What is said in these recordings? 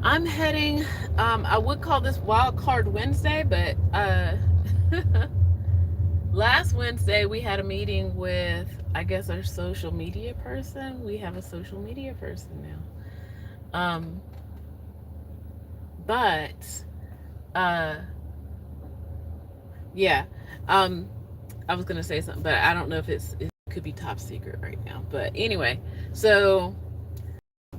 I'm heading, I would call this Wild Card Wednesday, but last Wednesday we had a meeting with, I guess, our social media person. We have a social media person now. But, uh, yeah, um, I was gonna say something, but I don't know if it could be top secret right now. But anyway, so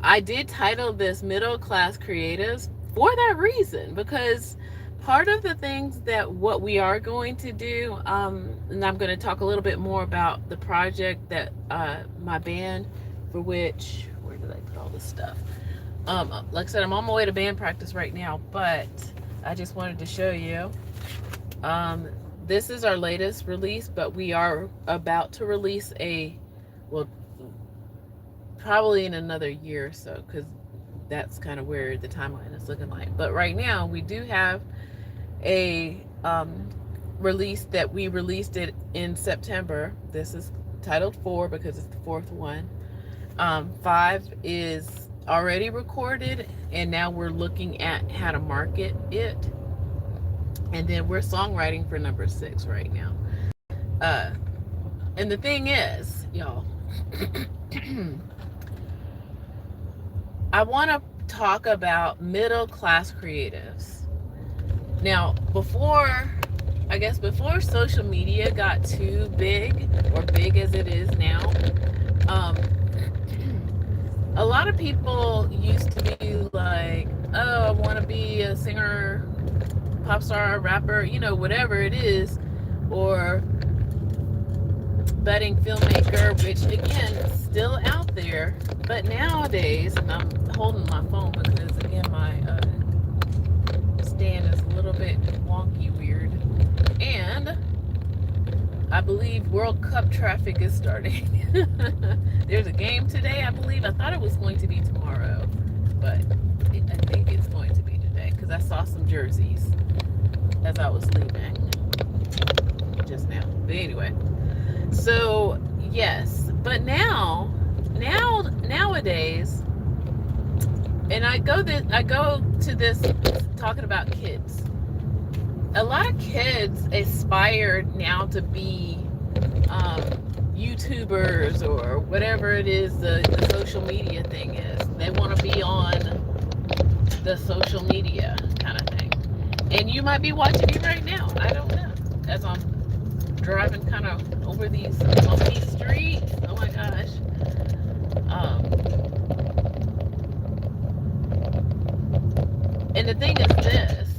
I did title this Middle Class Creatives for that reason, because part of the things that what we are going to do, and I'm going to talk a little bit more about the project that my band, for which, where did I put all this stuff? Like I said, I'm on my way to band practice right now, but I just wanted to show you. Um, this is our latest release, but we are about to release well, probably in another year or so, because that's kind of where the timeline is looking like. But right now, we do have a release that we released it in September. This is titled 4 because it's the fourth one. 5 is already recorded, and now we're looking at how to market it. And then we're songwriting for number 6 right now. Uh, and the thing is, y'all, I want to talk about middle class creatives. Now, before social media got too big, or big as it is now, um, a lot of people used to be like, oh, I want to be a singer, pop star, rapper, whatever it is, or budding filmmaker, which again is still out there. But nowadays, and I'm holding my phone because again my stand is a little bit wonky, weird, and I believe World Cup traffic is starting. There's a game today, I believe. I thought it was going to be tomorrow, but I think it's going to be today because I saw some jerseys as I was leaving just now. But anyway, so yes, but nowadays, and I go to this talking about kids. A lot of kids aspire now to be YouTubers or whatever it is the social media thing is. They want to be on the social media kind of thing. And you might be watching me right now. I don't know. As I'm driving kind of over these bumpy streets. Oh my gosh. And the thing is this.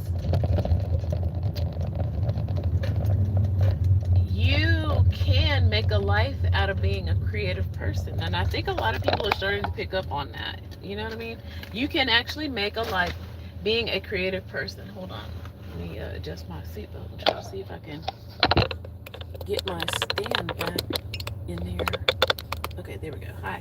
You can make a life out of being a creative person. And I think a lot of people are starting to pick up on that. You know what I mean? You can actually make a life being a creative person. Hold on. Let me adjust my seatbelt and try to see if I can get my stand back in there. Okay, there we go. Hi.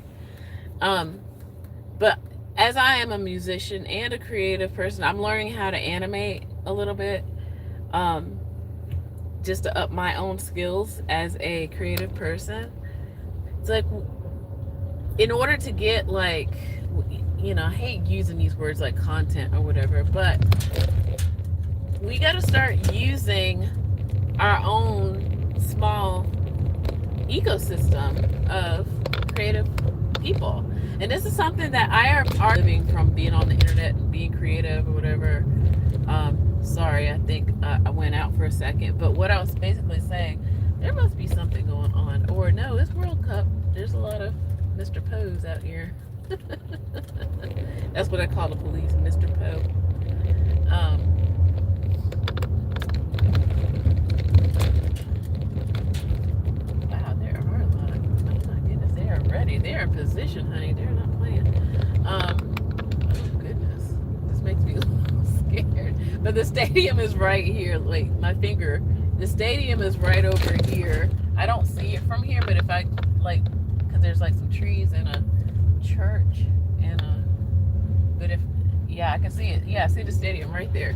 But as I am a musician and a creative person, I'm learning how to animate a little bit. Just to up my own skills as a creative person. It's like, in order to get like, I hate using these words like content or whatever, but we got to start using our own small ecosystem of creative people. And this is something that I are living from, being on the internet and being creative or whatever. Sorry, I think I went out for a second. But what I was basically saying, there must be something going on. Or no, it's World Cup. There's a lot of Mr. Poes out here. That's what I call the police, Mr. Poe. Wow, there are a lot of, oh my goodness, they are ready. They are in position, honey. They're not playing. Oh goodness. This makes me a little scared. But the stadium is right here. Like, my finger. The stadium is right over here. I don't see it from here, but if I, like, because there's like some trees and a church and but if, yeah, I can see it. Yeah, I see the stadium right there.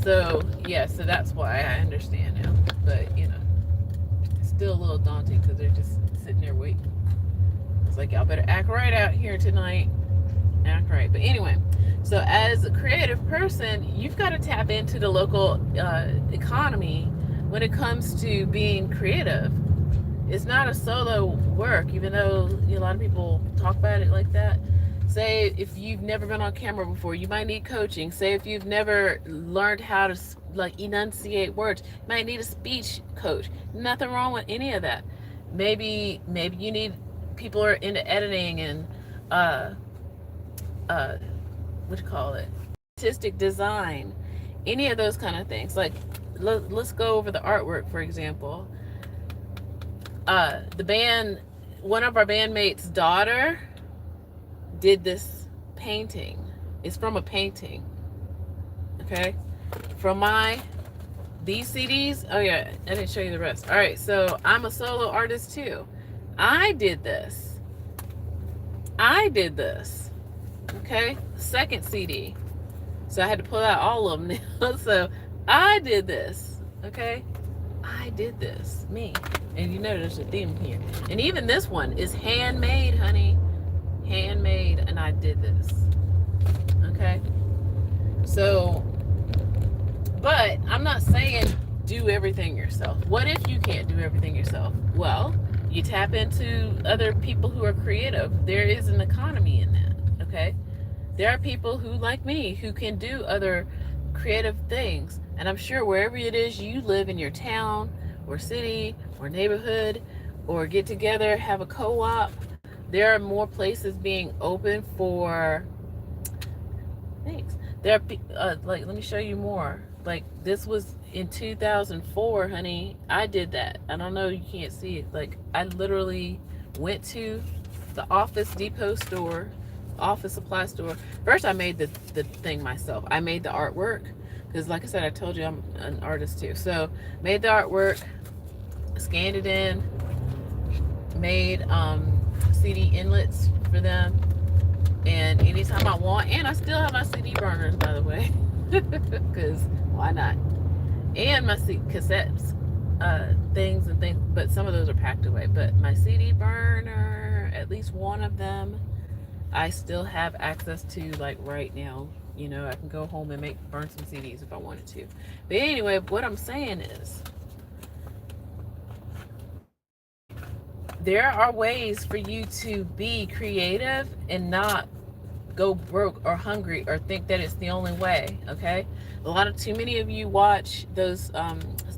So, yeah, so that's why I understand now. But, it's still a little daunting because they're just sitting there waiting. It's like, y'all better act right out here tonight. Act right. But anyway, So as a creative person, you've got to tap into the local economy when it comes to being creative. It's not a solo work, even though a lot of people talk about it like that. Say if you've never been on camera before, you might need coaching. Say if you've never learned how to like enunciate words, you might need a speech coach. Nothing wrong with any of that. Maybe you need people who are into editing and uh what do you call it, artistic design, any of those kind of things. Like let's go over the artwork, for example. The band, one of our bandmates' daughter did this painting. It's from a painting. Okay, from these CDs. Oh yeah, I didn't show you the rest. All right, so I'm a solo artist too. I did this. Okay, second CD. So I had to pull out all of them now. So I did this. Okay, I did this. Me. And you know there's a theme here. And even this one is handmade, honey. Handmade, and I did this. Okay? So, but I'm not saying do everything yourself. What if you can't do everything yourself? Well, you tap into other people who are creative. There is an economy in that. Okay? There are people who, like me, who can do other creative things. And I'm sure wherever it is you live in your town or city or neighborhood or get together, have a co-op, there are more places being open for thanks. There are like, let me show you more. Like this was in 2004, honey. I did that. I don't know, you can't see it. Like I literally went to the Office Depot store, office supply store. First I made the thing myself. I made the artwork because like I said, I told you I'm an artist too. So made the artwork, scanned it in, made CD inlets for them, and anytime I want, and I still have my CD burners, by the way, because why not? And my cassettes, things and things, but some of those are packed away. But my CD burner, at least one of them, I still have access to, like right now. You know, I can go home and burn some CDs if I wanted to. But anyway, what I'm saying is, there are ways for you to be creative and not go broke or hungry or think that it's the only way. Okay, too many of you watch those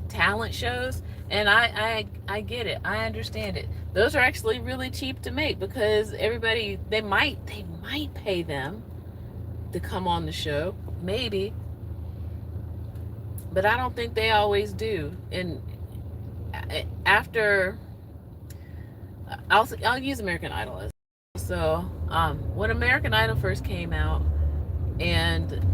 talent shows, and I get it. I understand it. Those are actually really cheap to make because everybody, they might pay them to come on the show, maybe, but I don't think they always do. And after, I'll use American Idol as so. When American Idol first came out, and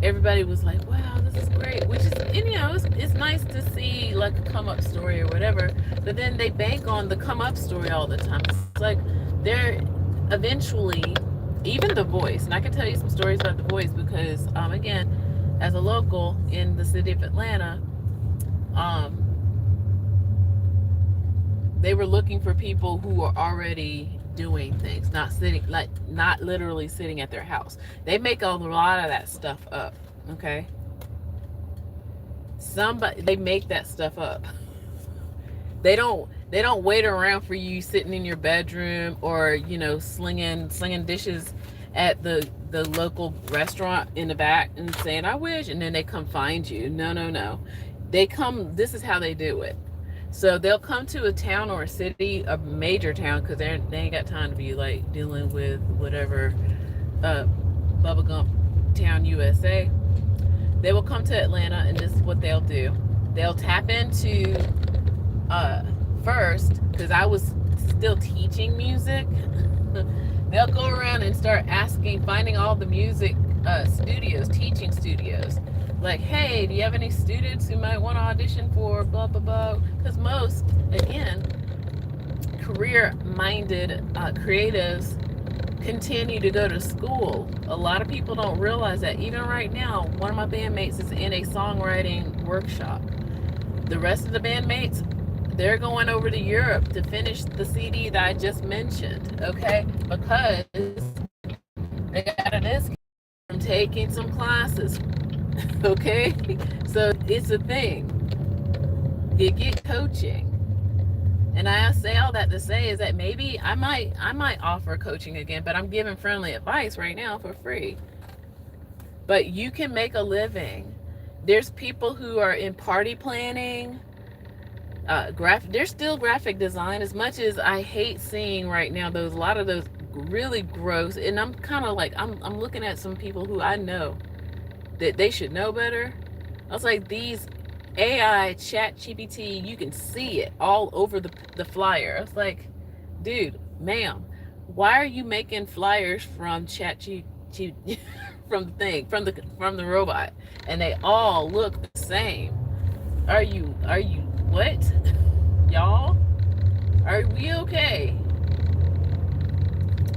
everybody was like, "Wow, this is great," which is, and, you know, it's nice to see like a come up story or whatever. But then they bank on the come up story all the time. It's like they're eventually, even The Voice, and I can tell you some stories about The Voice because, again, as a local in the city of Atlanta, they were looking for people who are already doing things, not literally sitting at their house. They make a lot of that stuff up. Okay, they make that stuff up. They don't wait around for you sitting in your bedroom or, you know, slinging dishes at the local restaurant in the back and saying, "I wish," and then they come find you. No. They come, this is how they do it. So they'll come to a town or a city, a major town, because they ain't got time to be like dealing with whatever Bubba Gump Town, USA. They will come to Atlanta, and this is what they'll do. They'll tap into first, because I was still teaching music. They'll go around and start finding all the music studios, teaching studios. Like, hey, do you have any students who might want to audition for blah, blah, blah? Because most, again, career-minded creatives continue to go to school. A lot of people don't realize that. Even right now, one of my bandmates is in a songwriting workshop. The rest of the bandmates, they're going over to Europe to finish the CD that I just mentioned, okay? Because They got a discount from taking some classes. Okay? So it's a thing. You get coaching. And I say all that to say is that maybe I might offer coaching again, but I'm giving friendly advice right now for free. But you can make a living. There's people who are in party planning, there's still graphic design. As much as I hate seeing right now a lot of those really gross, and I'm kind of like I'm looking at some people who I know that they should know better. I was like, these AI chat GPT, you can see it all over the flyer. I was like, dude, ma'am, why are you making flyers from chat GPT from the thing, from the robot, and they all look the same? Are you what? Y'all, are we okay?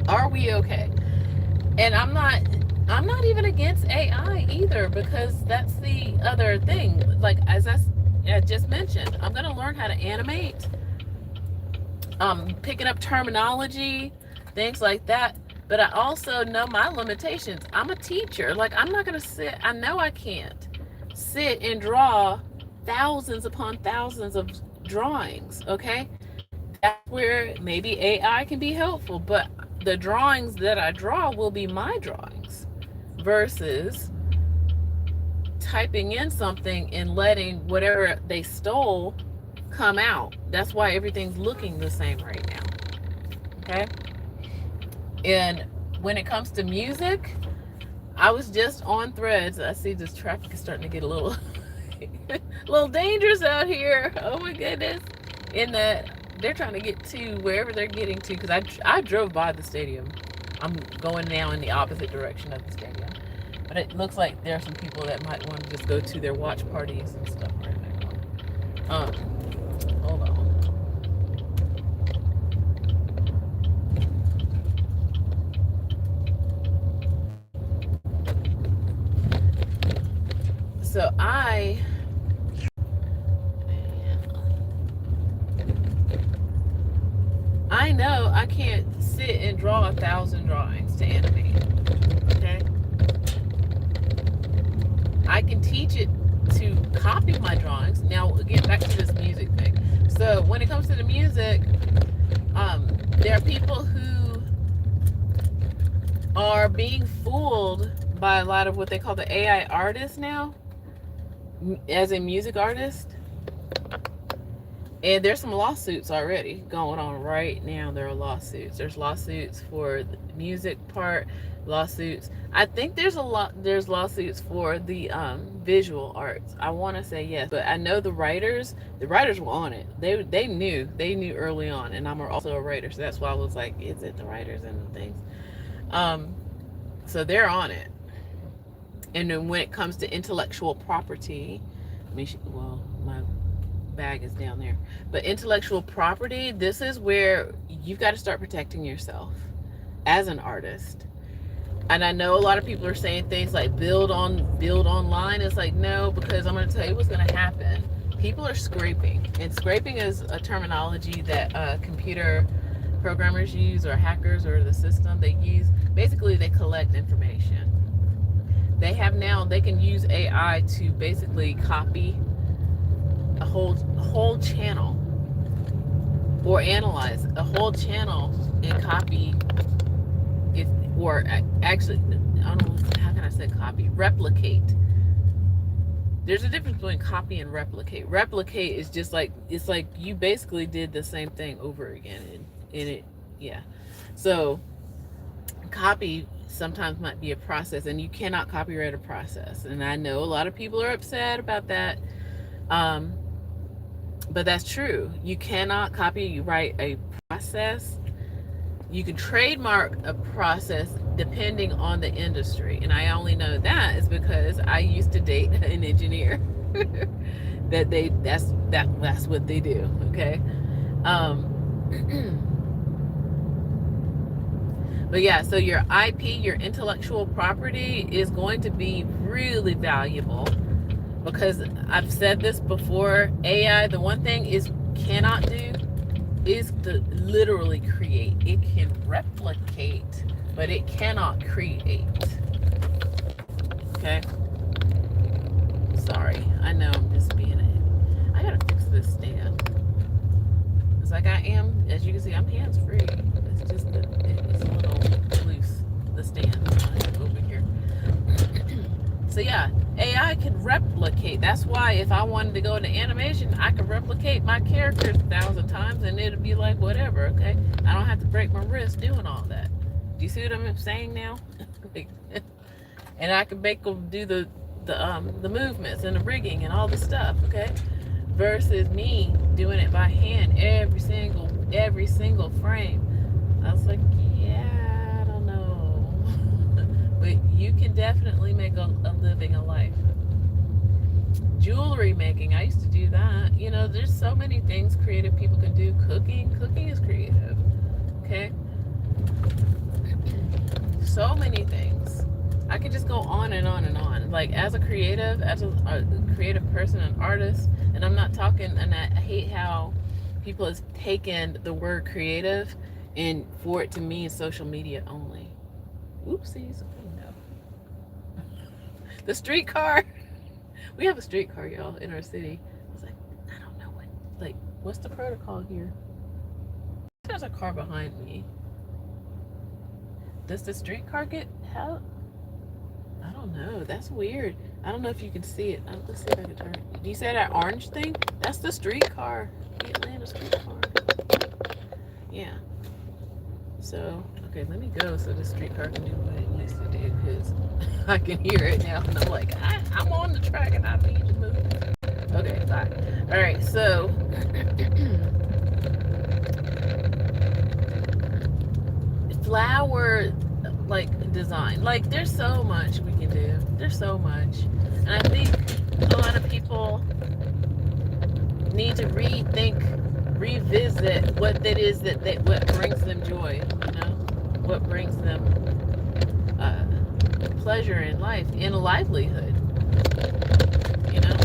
Are we okay? And I'm not even against AI either, because that's the other thing. Like, as I just mentioned, I'm going to learn how to animate, picking up terminology, things like that. But I also know my limitations. I'm a teacher. Like, I'm not going to sit, I know I can't sit and draw thousands upon thousands of drawings, okay? That's where maybe AI can be helpful, but the drawings that I draw will be my drawings versus typing in something and letting whatever they stole come out. That's why everything's looking the same right now. Okay? And when it comes to music, I was just on Threads. I see this traffic is starting to get a little a little dangerous out here. Oh my goodness. In that they're trying to get to wherever they're getting to, because I drove by the stadium. I'm going now in the opposite direction of the stadium. But it looks like there are some people that might want to just go to their watch parties and stuff right now. Hold on. So I know I can't sit and draw 1,000 drawings to animate. Okay? I can teach it to copy my drawings. Now, again, back to this music thing. So when it comes to the music, there are people who are being fooled by a lot of what they call the AI artists now, as a music artist. And there's some lawsuits already going on right now. There are lawsuits. There's lawsuits for the music part, lawsuits. I think there's lawsuits for the visual arts. I want to say yes, but I know the writers were on it. They knew early on, and I'm also a writer, so that's why I was like, is it the writers and the things? So they're on it. And then when it comes to intellectual property, my bag is down there, but intellectual property, this is where you've got to start protecting yourself as an artist. And I know a lot of people are saying things like build online. It's like, no, because I'm going to tell you what's going to happen. People are scraping, and scraping is a terminology that computer programmers use, or hackers, or the system they use. Basically, they collect information. They can use AI to basically copy a whole channel, or analyze a whole channel and copy it, or actually, I don't know, how can I say copy? Replicate. There's a difference between copy and replicate. Replicate is just like, it's like you basically did the same thing over again, and it, yeah. So copy sometimes might be a process, and you cannot copyright a process. And I know a lot of people are upset about that. But that's true. You cannot copyright a process. You can trademark a process depending on the industry. And I only know that is because I used to date an engineer. That's what they do. Okay. But yeah, so your IP, your intellectual property, is going to be really valuable, because I've said this before. AI, the one thing is cannot do is to literally create. It can replicate but it cannot create. Okay? Sorry. I know I'm just being I gotta fix this stand. It's like I am, as you can see, I'm hands-free. It's just that it's a little loose, the stand over here. So yeah, AI can replicate. That's why if I wanted to go into animation, I could replicate my characters 1,000 times and it'd be like whatever, okay? I don't have to break my wrist doing all that. Do you see what I'm saying now? And I can make them do the movements and the rigging and all the stuff, okay? Versus me doing it by hand every single frame. I was like, yeah, I don't know. But you can definitely make a living, a life. Jewelry making, I used to do that. You know, there's so many things creative people can do. Cooking is creative, okay? So many things. I could just go on and on and on. Like as a creative person, an artist, and I'm not talking, and I hate how people have taken the word creative and for it to mean social media only. Oopsies. No. The streetcar. We have a streetcar, y'all, in our city. I was like, I don't know what's the protocol here? There's a car behind me. Does the streetcar get help? I don't know. That's weird. I don't know if you can see it. Let's see if I can turn it. Do you see that orange thing? That's the streetcar. The Atlanta streetcar. Yeah. So, okay, let me go so the streetcar can do what it needs to do because I can hear it now. And I'm like, I'm on the track and I need to move. Okay, bye. All right, so flower design, there's so much we can do. There's so much, and I think a lot of people need to revisit what it is what brings them joy. You know, what brings them pleasure in life, in a livelihood. You know,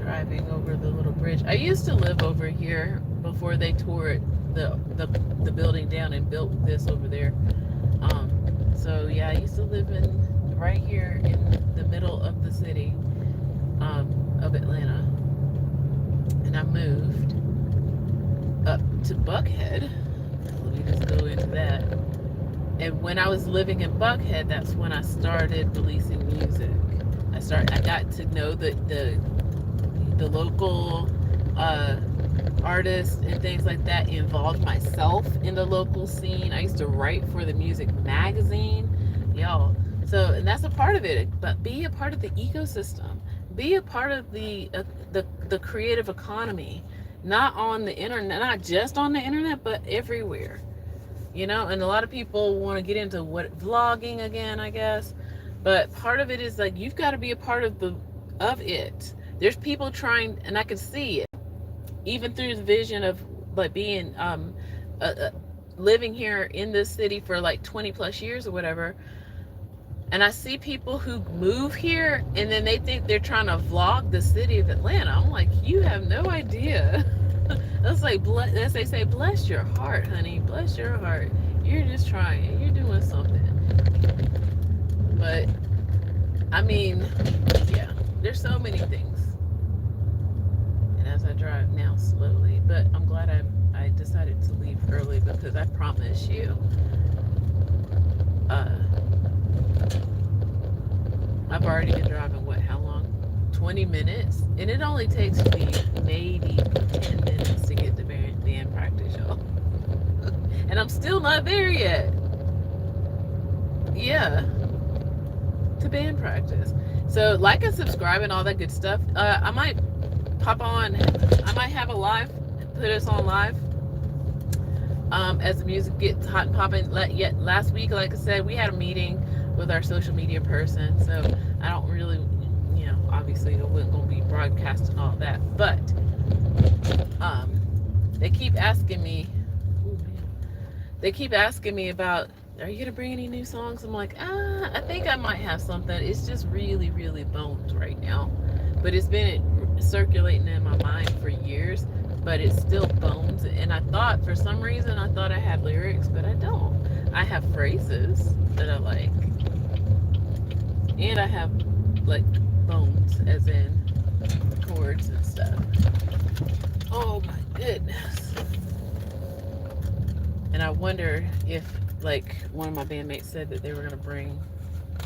driving over the little bridge. I used to live over here before they tore the building down and built this over there. So yeah, I used to live right here in the middle of the city of Atlanta, and I moved up to Buckhead. Let me just go into that. And when I was living in Buckhead, that's when I started releasing music. I got to know the local artists and things like that, involved myself in the local scene. I used to write for the music magazine, y'all. So, and that's a part of it. But be a part of the ecosystem. Be a part of the creative economy. Not on the internet, not just on the internet, but everywhere. You know, and a lot of people want to get into vlogging again, I guess. But part of it is you've got to be a part of it. There's people trying, and I can see it, even through the vision of being living here in this city for 20 plus years or whatever. And I see people who move here and then they think they're trying to vlog the city of Atlanta. I'm like, you have no idea. That's as they say, bless your heart, honey. Bless your heart. You're just trying. You're doing something. But, I mean, yeah, there's so many things. And as I drive now slowly, but I'm glad I decided to leave early because I promise you, I've already been driving, how long? 20 minutes? And it only takes me maybe 10 minutes to get to band practice, y'all. And I'm still not there yet. Yeah. To band practice. So, like and subscribe and all that good stuff. I might pop on, I might have a live, put us on live. As the music gets hot and popping. Last week, like I said, we had a meeting with our social media person, so I don't really, obviously I wasn't going to be broadcasting all that, but they keep asking me about, are you going to bring any new songs? I'm like, I think I might have something. It's just really, really bones right now, but it's been circulating in my mind for years. but it's still bones. And I thought, for some reason, I thought I had lyrics, but I don't. I have phrases that I like, and I have like bones, as in chords and stuff. Oh my goodness. And I wonder if, like, one of my bandmates said that they were going to bring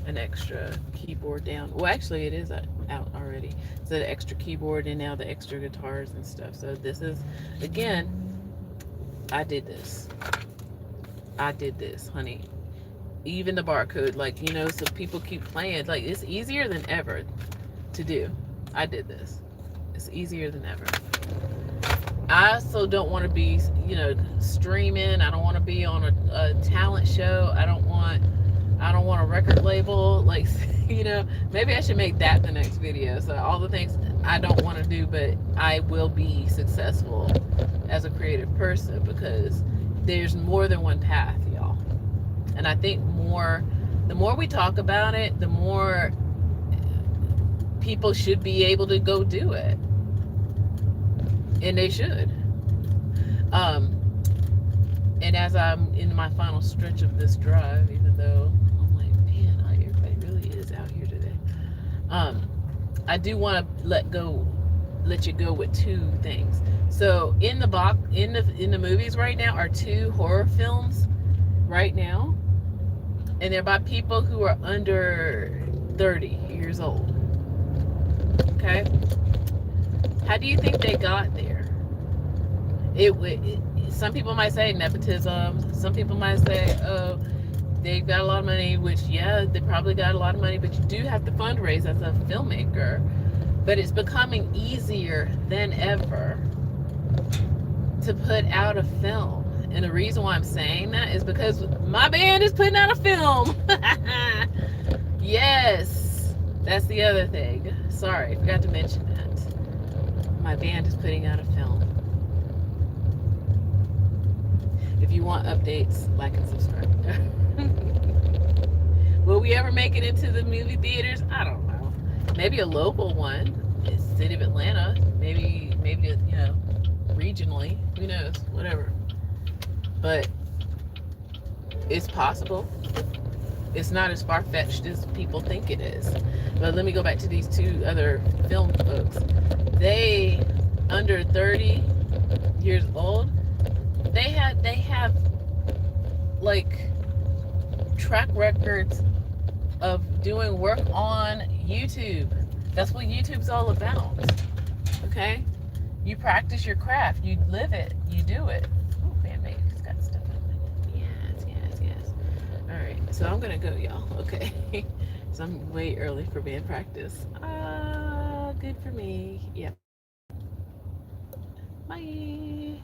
an extra keyboard down. Well, actually, it is out already. So the extra keyboard and now the extra guitars and stuff. So this is, again, I did this. I did this, honey. Even the barcode, like, you know, so people keep playing. Like, it's easier than ever to do. I did this. It's easier than ever. I also don't want to be, you know, streaming. I don't want to be on a talent show. I don't want a record label. Like, you know, maybe I should make that the next video. So all the things I don't want to do, but I will be successful as a creative person, because there's more than one path, y'all. And I think the more we talk about it, the more people should be able to go do it. And they should. And as I'm in my final stretch of this drive, even though I'm like, man, everybody really is out here today. I do want to let you go with two things. So in the box, in the movies right now are 2 horror films right now, and they're by people who are under 30 years old. Okay. How do you think they got there? Some people might say nepotism. Some people might say, oh, they got a lot of money, which, yeah, they probably got a lot of money, but you do have to fundraise as a filmmaker. But it's becoming easier than ever to put out a film. And the reason why I'm saying that is because my band is putting out a film. Yes, that's the other thing. Sorry, I forgot to mention that. My band is putting out a film. If you want updates, like and subscribe. Will we ever make it into the movie theaters? I don't know. Maybe a local one, city of Atlanta. Maybe you know, regionally. Who knows? Whatever. But it's possible. It's not as far-fetched as people think it is. But let me go back to these 2 other film folks. They, under 30 years old, they have like track records of doing work on YouTube. That's what YouTube's all about. Okay? You practice your craft, you live it, you do it. Oh, bandmate's got stuff on it. Yes. Alright, so I'm gonna go, y'all. Okay. So I'm way early for band practice. Good for me. Yep. Bye.